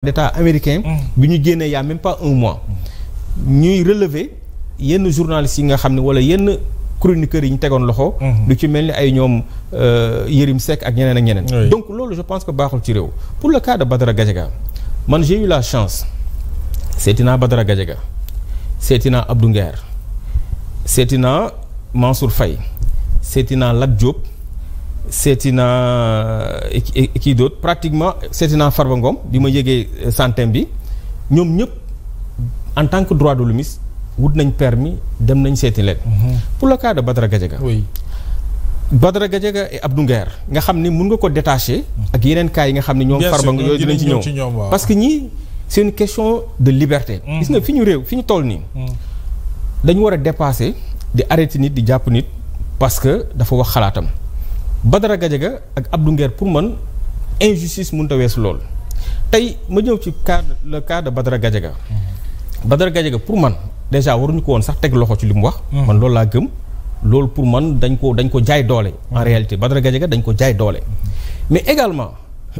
d'État américain bi ñu génnee y a même pas un mois ñuy relever yenn journalistes yi nga xam ne wala yenn chroniqueurs yi ñu tegoon loxo lu ci mel ni ay ñoom Yérim Seck ak ñeneen ak ñeneen donc loolu je pense que baaxul ci réew pour le cas de Badara Gadiaga man j'ai eu la chance seeti naa Badara Gadiaga seeti naa Abdou Nguer seeti naa Mansour Faye seeti naa Lat Diop seeti naa kii d'autre pratiquement seeti naa Farba Ngom bi ma yëgee santem bi ñoom ñëpp en tant que droit de l'hommiste wut nañ permis dem nañ seeti leen. pour le cas de Badara Gadiaga. oui Badara Gadiaga et Abdou Nguer nga xam ni mun nga ko détacher. ak yeneen cas yi nga xam ne ñoom. Farba Ngom yooyu dinañ ci ñëw parce que ñii c'est une question de liberté. gis nga fi ñu réew fi ñu toll nii. dañu war a dépasser di arrêter nit di jàpp nit parce que dafa wax xalaatam. Badara Gadiaga ak Abdou Nguer pour man injustice mënut a weesu lool tey ma ñëw ci le cas de Badara Gadiaga. Badara Gadiaga pour man déjà waruñu ko woon sax teg loxo ci li mu wax. man loolu laa gëm loolu pour man dañ ko jaay doole. en réalité Badara Gadiaga dañ ko jaay doole. mais également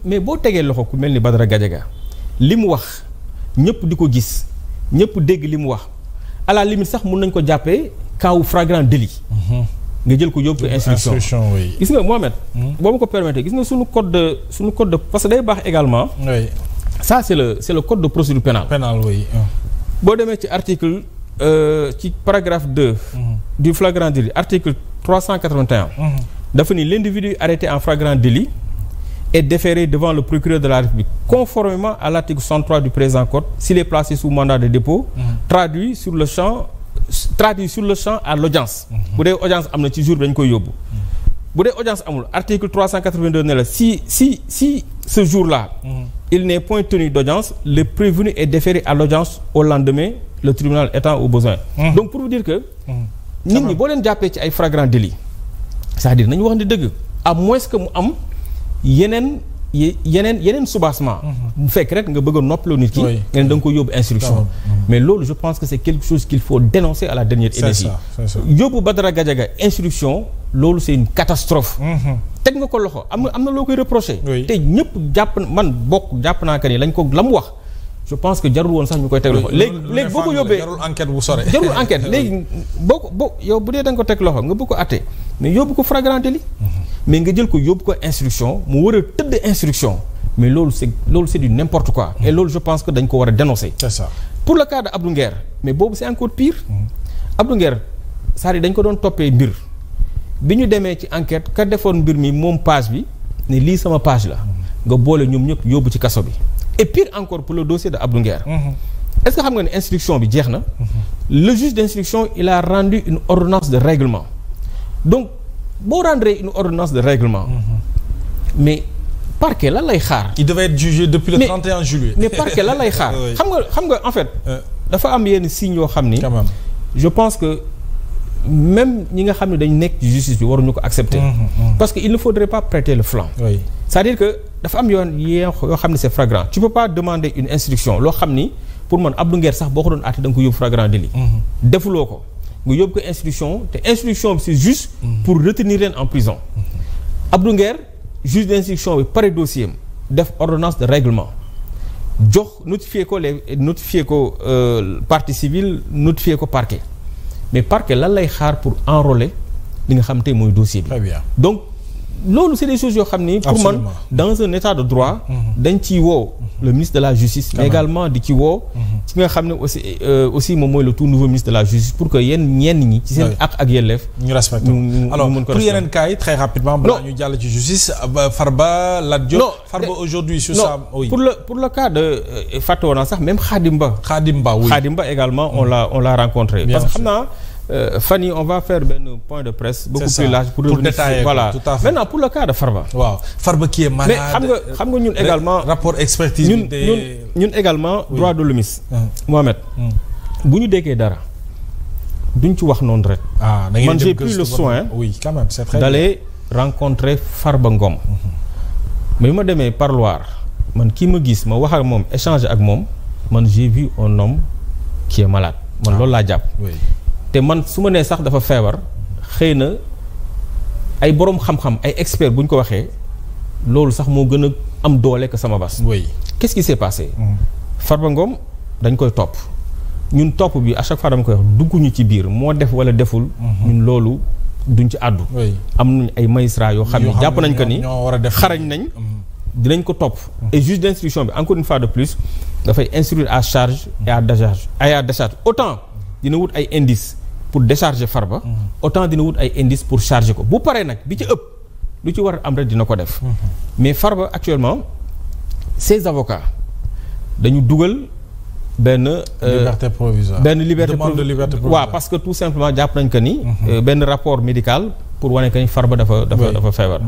mais boo tegee loxo ku mel ni Badara Gadiaga li mu wax ñëpp di ko gis ñëpp dégg li mu wax à la limite sax mun nañ ko jàppee cas wu flagrant délit. nga jël ko yóbbu ko instruction gis nga Mohamed boo ma ko permettre gis nga suñu code de parce que day baax également ça c'est le code de procédure pénale oui boo demee ci article ci paragraphe 2 du flagrant délit article 381 dafa ni l'individu arrêté en flagrant délit est déféré devant le procureur de la République conformément à l'article 63 du présent code s'il est placé sous mandat de dépôt traduit sur le champ à l'audience bu dee audience am na ci jour bi dañ koy yóbbu bu dee audience amul article 382 ne la si ce jour-là il n'est point tenu d'audience le prévenu est déféré à l'audience au lendemain le tribunal étant au besoin donc pour vous dire que nit ñi boo leen jàppee ci ay flagrant délit c'est-à-dire nañu wax ni dëgg à moins que mu am yeneen soubassement bu fekk rek nga bëgg a noppaloo nit ki nga ne da nga ko yóbbu instruction mais loolu je pense que c'est quelque chose qu'il faut dénoncer à la dernière énergie yóbbu Badara Gadiaga instruction loolu c'est une catastrophe teg nga ko loxo am na loo koy reprocher te ñëpp jàpp naa que ni la mu wax je pense que jarul woon sax ñu koy teg loxo léegi boo ko yóbbee jarul enquête léegi yow bu dee da nga ko teg loxo nga bëgg ko atte mais yóbbu ko flagrant délit mais nga jël ko yóbbu ko instruction mu war a tëdd instruction mais loolu c'est du n'importe quoi et loolu je pense que dañ ko war a dénoncer c'est ça pour le cas de Abdou Nguer mais boobu c'est encore pire Abdou Nguer c'est-à-dire dañ ko doon toppee mbir bi ñu demee ci enquête ka defoon mbir mi moom page bi ne lii sama page la nga boole ñoom ñëpp yóbbu ci kaso bi et pire encore pour le dossier de Abdou Nguer est-ce que xam nga ne instruction bi jeex na le juge d'instruction il a rendu une ordonnance de règlement donc boo rendre une ordonnance de règlement mais parquet lan lay xaar il devait être jugé depuis le 31 juillet mais parquet lan lay xaar xam nga en fait dafa am yenn signes yoo xam ni je pense que même ñi nga xam ne dañ nekk ci justice bi waruñu ko accepter parce que il ne faudrait pas prêter le flanc c'est-à-dire que dafa am yoo xam ne c'est flagrant tu peux pas demander une instruction loo xam ni pour man Abdou Nguer sax boo ko doon àtte da nga ko yóbbu flagrant délit defuloo ko nga yóbbu ko instruction te instruction bi c'est juste pour retenir leen en prison Abdou Nguer juge d'instruction bi pare dossier am def ordonnance de règlement jox notifier ko partie civile notifier ko parquet mais parquet lan lay xaar pour enrôler li nga xam te mooy dossier bi donc loolu c'est des choses yoo xam ni pour man dans un état de droit dañ ciy woo le ministre de la justice mais également di ci woo ci nga xam ne aussi moom mooy le tout nouveau ministre de la justice pour que ñenn ñi ci seen ak yelleef ñu respecté alors pour yeneen cas yi très rapidement balaa ñu jàll ci justice Farba Lat Diop Farba aujourd'hui sur ça pour le cas de fàtte woon naa sax même Khadim Ba également on l'a rencontré parce que xam naa Fanny on va faire benn point de presse beaucoup plus large pour détailler voilà tout à fait maintenant pour le cas de Farba Farba qui est malade mais xam nga ñun également rapport expertise ñun également droit de l'hommiste Mohamed bu ñu déggee dara duñ ci wax noonu rek man j'ai pris le soin quand même c'est très d'aller rencontrer Farba Ngom mais ma demee parloir man kii ma gis ma wax ak moom échanger ak moom man j'ai vu un homme qui est malade man loolu laa jàpp te man su ma nee sax dafa feebar xëy na ay boroom xam-xam ay experts bu ñu ko waxee loolu sax moo gën a am doole que sama bas qu'est-ce qui s'est passé. Farba Ngom dañ koy topp ñun topp bi à chaque fois dama koy wax dugguñu ci biir moo def wala deful. ñun loolu duñ ci àddu. am nañ ay magistrats yoo xam ne jàpp nañ ko ni xarañ nañ. dinañ ko topp. et juge d'instruction bi encore une fois de plus dafay instruire à charge et à décharge autant dina wut ay indices pour décharger Farba. autant dina wut ay indices pour charger ko bu paree nag bi ci ëpp lu ci war a am rek dina ko def. mais Farba actuellement ses avocats dañu dugal benn. liberté provisoire benn liberté provisoire waaw parce que tout simplement jàpp nañ que ni. benn rapport médical pour wane que ni Farba dafa feebar.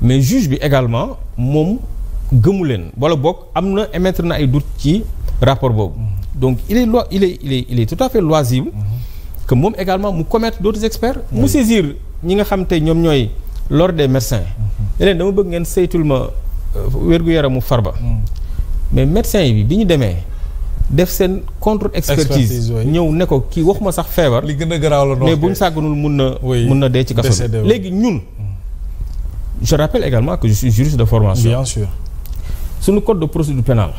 mais juge bi également moom gëmu leen wala boog am na émettre na ay doute ci rapport boobu. donc il est tout à fait loisible. que moom également mu commettre d'autres experts. mu saisir ñi nga xam te ñoom ñooy l'ordre des médecins. leen dama bëgg ngeen saytul ma wér-gu-yaramu Farba. mais médecins yi bi ñu demee def seen contre expertise ñëw ne ko kii waxuma sax feebar. li gën a garaaw la mais buñ sàgganul mun na dee ci kaso bi léegi ñun. je rappelle également que je suis juriste de formation. bien sûr. suñu code de procédure pénale.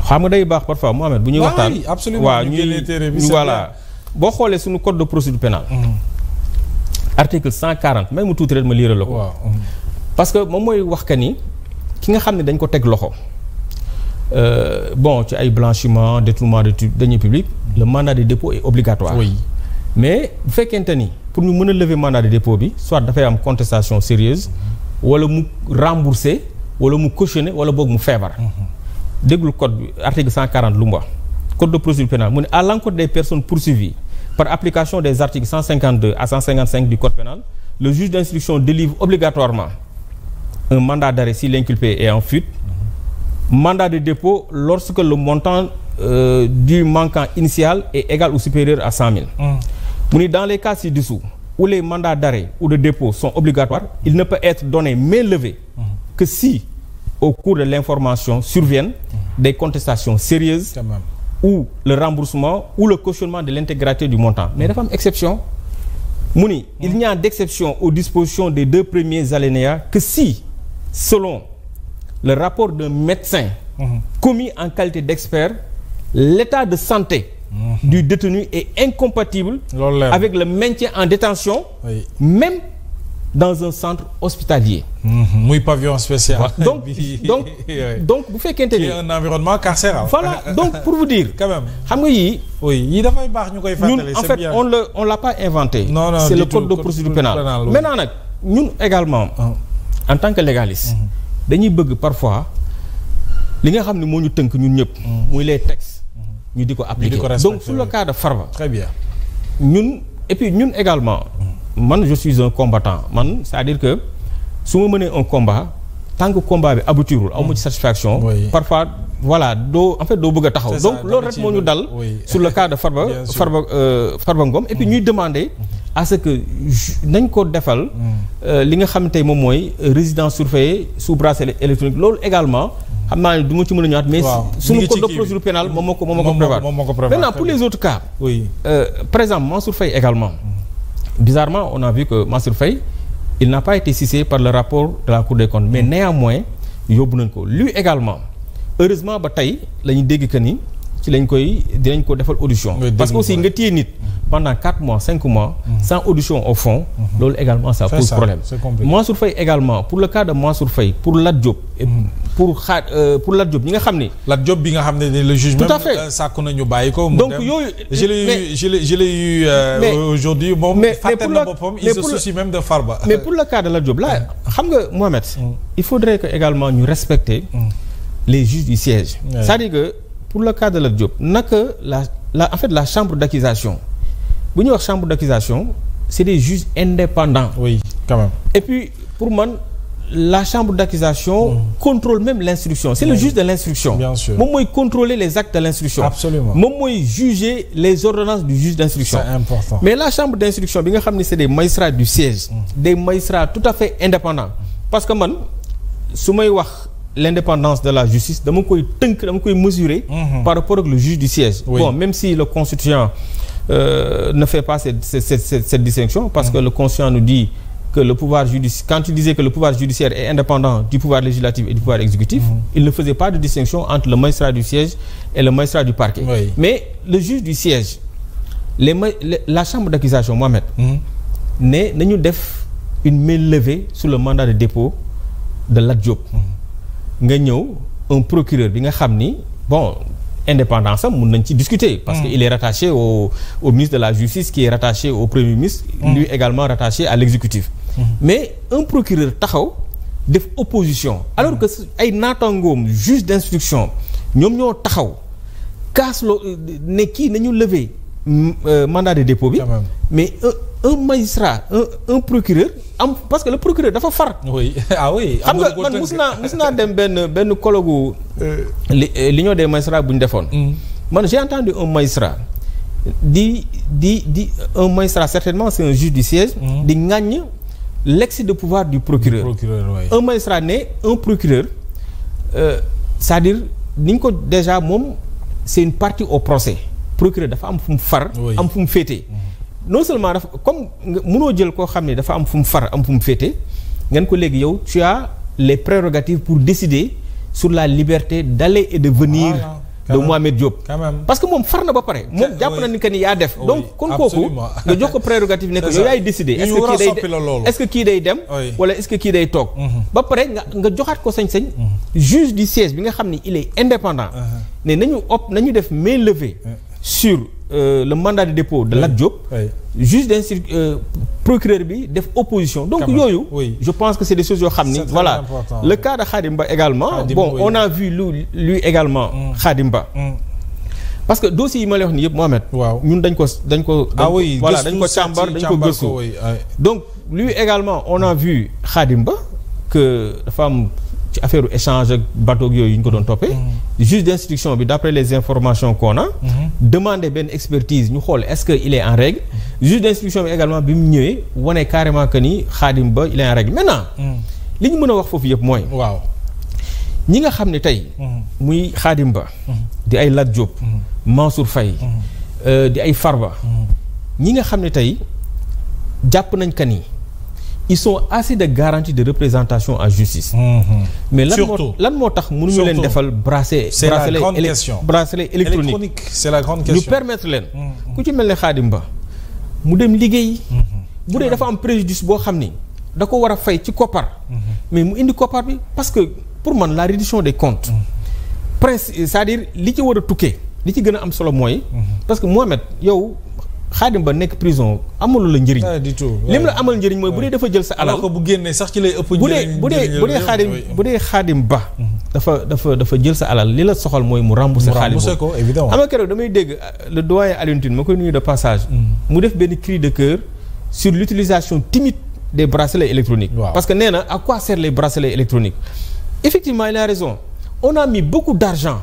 xam nga day baax parfois Mohamed bu ñuy waxtaan. absolument waaw voilà boo xoolee suñu code de procédure pénale. article 140 may mu tuuti rek ma liiral la ko. parce que moom mooy wax que ni ki nga xam ne dañ ko teg loxo. bon ci ay blanchiment détournement de deniers publics le mandat de dépôt est obligatoire. oui mais bu fekkente ni pour ñu mën a lever mandat de dépôt bi soit dafay am contestation sérieuse wala mu rembourser wala mu cautionner wala boog mu feebar. déglu code bi article 140 lu mu wax code de procédure pénale mu ne à l'encontre des personnes poursuivies par application des articles 152 à 155 du code pénal le juge d'instruction délivre obligatoirement un mandat d'arrêt si l'inculpé est en fuite. Mandat de dépôt lorsque le montant du manquant initial est égal ou supérieur à 100 000. mu ni dans les cas ci-dessous où les mandats d'arrêt ou de dépôt sont obligatoires il ne peut être donné main levée que si au cours de l'information surviennent des contestations sérieuses ou le remboursement ou le cautionnement de l'intégralité du montant mais dafa am exception mu ni il n'y a d'exception aux dispositions des 2 premiers alinéas que si selon le rapport d'un médecin commis en qualité d'expert l'état de santé du détenu est incompatible avec le maintien en détention même dans un centre hospitalier. muy pavillon spécial. donc bu fekkente ni un environnement carcéral. voilà donc pour vous dire. quand même xam nga yii. yii dafay baax ñu koy fàttali. ñun en fait on l'a pas inventé. non c'est le code de procédure pénale. maintenant nag ñun également. en tant que légaliste. dañuy bëgg parfois li nga xam ne moo ñu tënk ñun ñëpp. muy les textes. ñu di ko appliquer donc sur le cas de Farba. très bien ñun et puis ñun également. man je suis un combattant man c'est-à-dire que su ma mënee un combat tant que combat bi aboutirul aw ma ci satisfaction. parfois voilà doo bëgg a taxaw. donc loolu rek moo ñu dal. sur le cas de Farba Ngom et puis ñuy demander. à ce que nañ ko defal. li nga xam tey moom mooy résidence surveillée sous bracelet électronique loolu également. xam naa ne du ma ci mën a ñëwaat. mais suñu code de procédure pénale moom moo ko prévoir. maintenant pour les autres cas. par exemple Mansour Faye également. bizarrement on a vu que Mansour Faye il n'a pas été cité par le rapport de la Cour des comptes mais néanmoins yóbbu nañ ko lui également heureusement ba tey la ñu dégg que ni ci dinañ ko defal audition parce que aussi nga téye nit pendant 4 mois 5 mois sans audition au fond loolu également ça pose problème Mansour Faye également pour le cas de Mansour Faye pour Lat Diop pour Lat Diop ñi nga xam ni Lat Diop bi nga xam ne le juge tout à fait sàkku nañu bàyyi ko donc yooyu je l'ai eu aujourd'hui moom fàtte na boppam il se soucie même de Farba mais pour le cas de Lat Diop là xam nga Mohamed il faudrait que également ñu respecter les juges du siège c'est-à-dire que pour le cas de Lat Diop naka en fait la chambre d'accusation bu ñuy wax chambre d'accusation c'est des juges indépendants. Oui, quand même. Et puis pour man la chambre d'accusation contrôle même l'instruction. C'est le juge de l'instruction. Bien sûr. Moom mooy contrôler les actes de l'instruction. Absolument. Moom mooy juger les ordonnances du juge d'instruction. C'est important. Mais la chambre d'instruction bi nga xam ne c'est des magistrats du siège. Des magistrats tout à fait indépendants. Parce que man su may wax l'indépendance de la justice dama koy tënk dama koy mesurer. Par rapport ak le juge du siège. Oui. Bon, même si le constituant ne fait pas cette distinction parce que le constituant nous dit que le pouvoir judiciaire, quand il disait que le pouvoir judiciaire est indépendant du pouvoir législatif et du pouvoir exécutif, il ne faisait pas de distinction entre le magistrat du siège et le magistrat du parquet. Oui. Mais le juge du siège, la chambre d'accusation, Mohamed, ne nañu def une main levée sur le mandat de dépôt de Lat Diop. nga ñëw un procureur bi nga xam ni bon indépendance am mun nañ ci discuter. parce que il est rattaché au ministre de la justice qui est rattaché au premier ministre. lui également rattaché à l'exécutif. mais un procureur taxaw def opposition alors que ay naataangoom juge d'instruction ñoom ñoo taxaw kaas loo ne kii nañu lever mandat de dépôt bi. mais un magistrat un procureur am parce que le procureur dafa far. oui ah oui. xam nga man mus naa dem benn colloque l'union des magistrats bu ñu defoon. man j'ai entendu un magistrat di un magistrat certainement c'est un juge du siège. di ŋàññ l'excès de pouvoir du procureur. Oui. Un magistrat ne un procureur c'est-à-dire ni ñu ko déjà moom c'est une partie au procès. procureur dafa am fu mu far. am fu mu féete. non seulement dafa comme mënoo jël koo xam ne dafa am fu mu far am fu mu féete ngeen ko léegi yow tu as les prérogatives pour décider sur la liberté d'aller et de venir. de Mohamed Diop. parce que moom far na ba pare. moom jàpp na ni que ni yaa def. donc kon kooku nga jox ko prérogative ne ko yow yaay décider. est-ce que kii day dem wala est-ce que kii day toog. ba pare nga joxaat ko sañ-sañ. juge du siège bi nga xam ni il est indépendant. ne nañu def main levée sur le mandat de dépôt de Lat Diop. juge procureur bi def opposition. donc yooyu. je pense que c'est des choses yoo xam ni. voilà le cas de Khadim Ba également. bon on a vu lui également. Khadim Ba. parce que dossier yi ma lay wax ni yëpp Mohamed. waaw ñun dañ ko. voilà dañ ko càmbar dañ ko gëstu. donc lui également on a vu Khadim Ba que dafa am ci affaire échange ak bateau yooyu ñu ko doon toppee. juge d'instruction bi d'après les informations qu'on a. demandé benn expertise ñu xool est-ce que il est en règle. juge d'instruction bi également bi mu ñëwee wane carrément que ni Khadim Ba il est en règle maintenant. li ñu mën a wax foofu yëpp mooy. waaw ñi nga xam ne tey. muy Khadim Ba. di ay Lat Diop. Mansour Faye. di ay Farba. ñi nga xam ne tey jàpp nañ que ni. ils sont assez de garantie de représentation en justice. mais lan moo tax mënuñu leen defal bracelet électronique. c'est la grande question ñu permettre leen. ku ci mel ne Khadim Ba mu dem liggéey. bu dee dafa am préjudice boo xam ni da ko war a fay ci koppar. mais mu indi koppar bi parce que pour man la reddition des comptes. c'est-à-dire li ci war a tukkee li ci gën a am solo mooy. parce que Mohamed yow. Khadim Ba nekk prison amalu la njëriñ. du tout lim la amal njëriñ mooy bu dee dafa jël sa alal. alors que bu génnee sax ci lay ëpp njëriñ. bu dee Khadim Ba. dafa jël sa alal li la soxal mooy mu rembourser xaalis boobu. ko évidemment. xam nga keroog damay dégg le doyen Alioune Tine ma koy nuyu de passage. mu def benn cri de cœur sur l'utilisation timide des bracelets électroniques. parce que nee na à quoi servent les bracelets électroniques. effectivement il a raison. on a mis beaucoup d'argent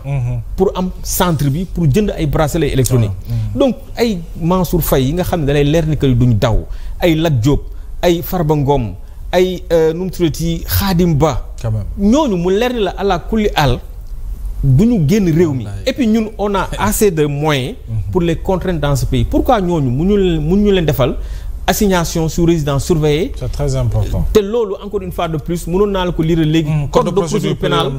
pour am centre bi pour jënd ay bracelets électroniques. donc ay Mansour Faye yi nga xam ne da lay leer ni que duñ daw ay Lat Diop ay Farba Ngom ay nu mu tuddati Khadim Ba. ñooñu mu leer ni la ala kulli àll du ñu génn réew mi. et puis ñun on a assez de moyens. pour les contraindre dans ce pays pourquoi ñooñu mun ñu leen defal. assignation sous résidence surveillée. c'est très important. te loolu encore une fois de plus mënoon naa la ko lire léegi. code de procédure pénale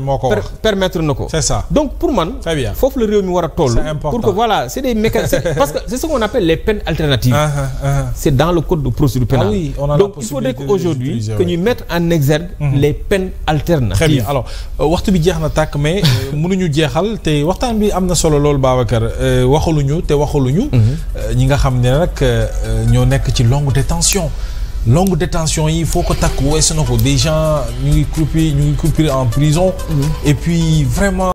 permettre na ko. c'est ça donc pour man. très bien foofu la réew mi war a toll. c'est important pour que voilà c'est des mécanismes parce que c'est ce qu'on appelle les peines alternatives. c'est dans le code de procédure pénale. ah oui on a donc il faudrait qu'aujourd'hui que ñu mettre en exergue. les peines alternatives. très bien alors waxtu bi jeex na tàkk mais mënuñu jeexal te waxtaan bi am na solo loolu Babacar waxaluñu te waxaluñu. ñi nga xam ne nag ñoo nekk ci longue détention yi foo ko takk weesu na ko des gens ñu ngi croupir en prison et puis vraiment